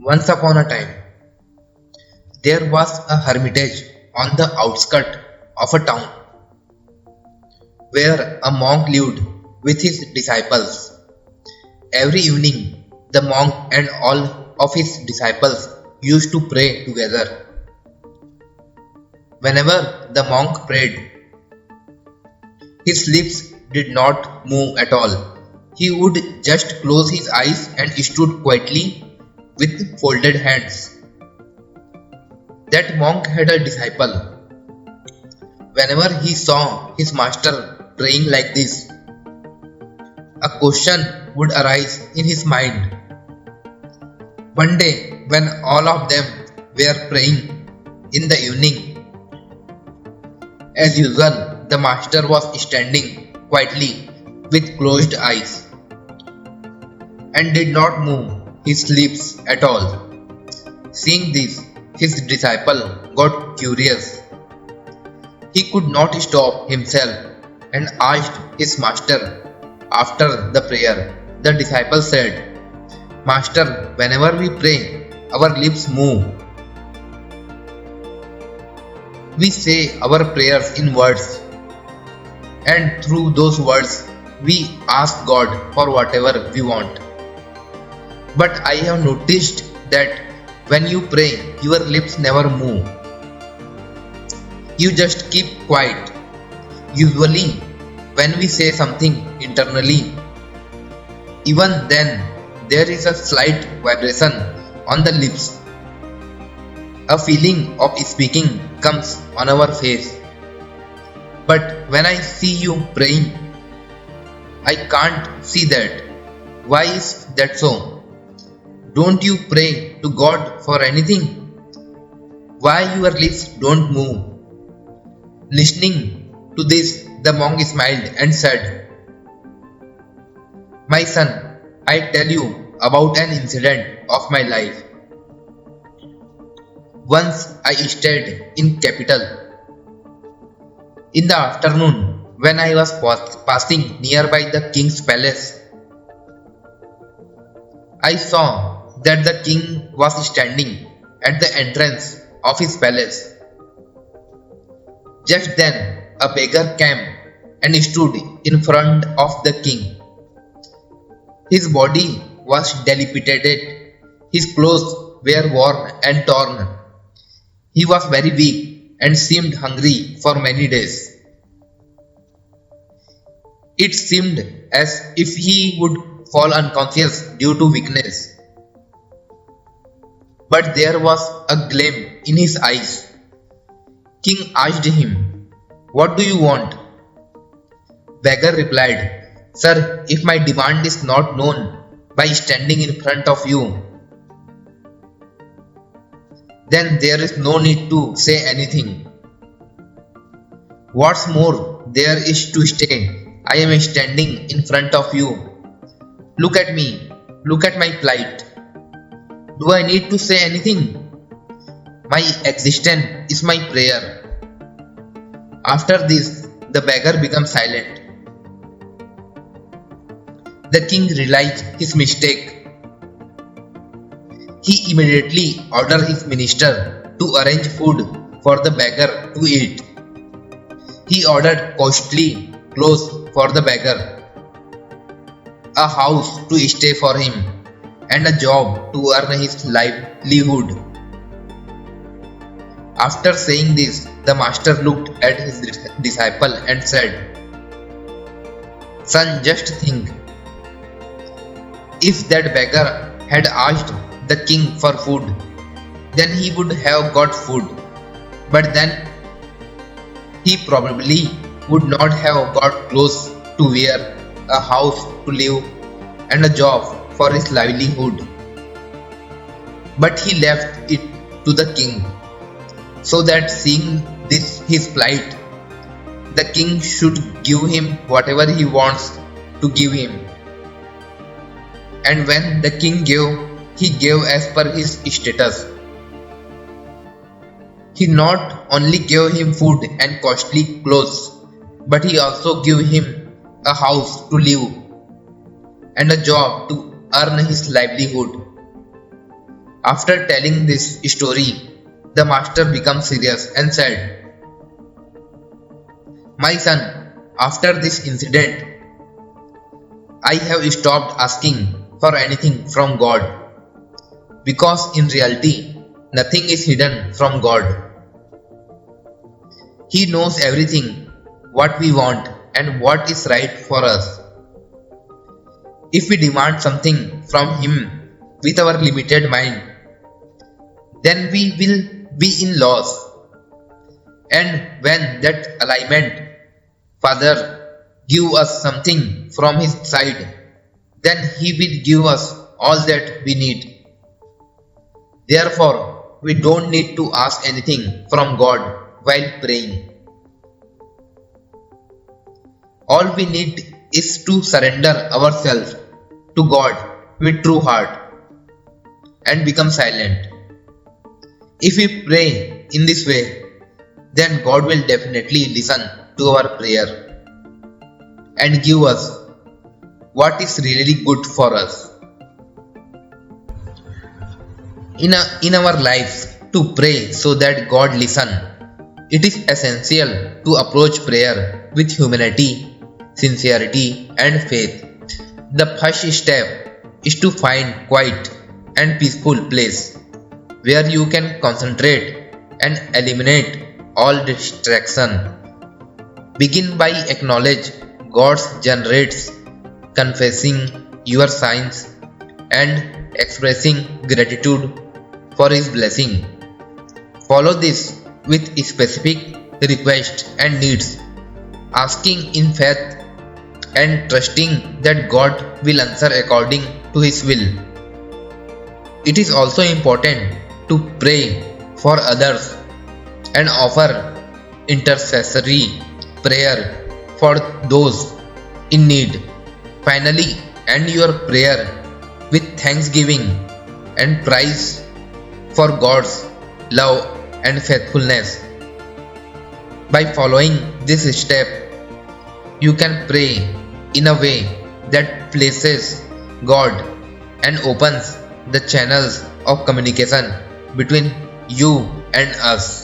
Once upon a time, there was a hermitage on the outskirts of a town where a monk lived with his disciples. Every evening, the monk and all of his disciples used to pray together. Whenever the monk prayed, his lips did not move at all. He would just close his eyes and stood quietly with folded hands. That monk had a disciple. Whenever he saw his master praying like this, a question would arise in his mind. One day, when all of them were praying in the evening, as usual, the master was standing quietly with closed eyes and did not move his lips at all. Seeing this, his disciple got curious. He could not stop himself and asked his master after the prayer. The disciple said, "Master, whenever we pray, our lips move. We say our prayers in words, and through those words, we ask God for whatever we want. But I have noticed that when you pray, your lips never move. You just keep quiet. Usually, when we say something internally, even then there is a slight vibration on the lips. A feeling of speaking comes on our face. But when I see you praying, I can't see that. Why is that so? Don't you pray to God for anything? Why your lips don't move?" Listening to this, the monk smiled and said, "My son, I tell you about an incident of my life. Once I stayed in capital. In the afternoon, when I was passing nearby the king's palace, I saw that the king was standing at the entrance of his palace. Just then, a beggar came and stood in front of the king. His body was dilapidated, his clothes were worn and torn. He was very weak and seemed hungry for many days. It seemed as if he would fall unconscious due to weakness. But there was a gleam in his eyes. King asked him, "What do you want?" Beggar replied, "Sir, if my demand is not known by standing in front of you, then there is no need to say anything. What's more, there is to stay. I am standing in front of you. Look at me. Look at my plight. Do I need to say anything? My existence is my prayer." After this, the beggar became silent. The king realized his mistake. He immediately ordered his minister to arrange food for the beggar to eat. He ordered costly clothes for the beggar, a house to stay for him, and a job to earn his livelihood. After saying this, the master looked at his disciple and said, "Son, just think. If that beggar had asked the king for food, then he would have got food. But then he probably would not have got clothes to wear, a house to live, and a job for his livelihood. But he left it to the king, so that seeing this his plight, the king should give him whatever he wants to give him. And when the king gave, he gave as per his status. He not only gave him food and costly clothes, but he also gave him a house to live and a job to earn his livelihood. After telling this story, the master becomes serious and said, "My son, after this incident, I have stopped asking for anything from God, because in reality, nothing is hidden from God. He knows everything, what we want and what is right for us. If we demand something from Him with our limited mind, then we will be in loss. And when that alignment, Father, give us something from His side, then He will give us all that we need. Therefore, we don't need to ask anything from God while praying. All we need is to surrender ourselves to God with true heart and become silent. If we pray in this way, then God will definitely listen to our prayer and give us what is really good for us. In our lives, to pray so that God listen, it is essential to approach prayer with humility, sincerity and faith. The first step is to find quiet and peaceful place where you can concentrate and eliminate all distraction. Begin by acknowledge God's generates, confessing your sins and expressing gratitude for His blessing. Follow this with specific requests and needs, asking in faith and trusting that God will answer according to His will. It is also important to pray for others and offer intercessory prayer for those in need. Finally, end your prayer with thanksgiving and praise for God's love and faithfulness. By following this step, you can pray in a way that pleases God and opens the channels of communication between you and us.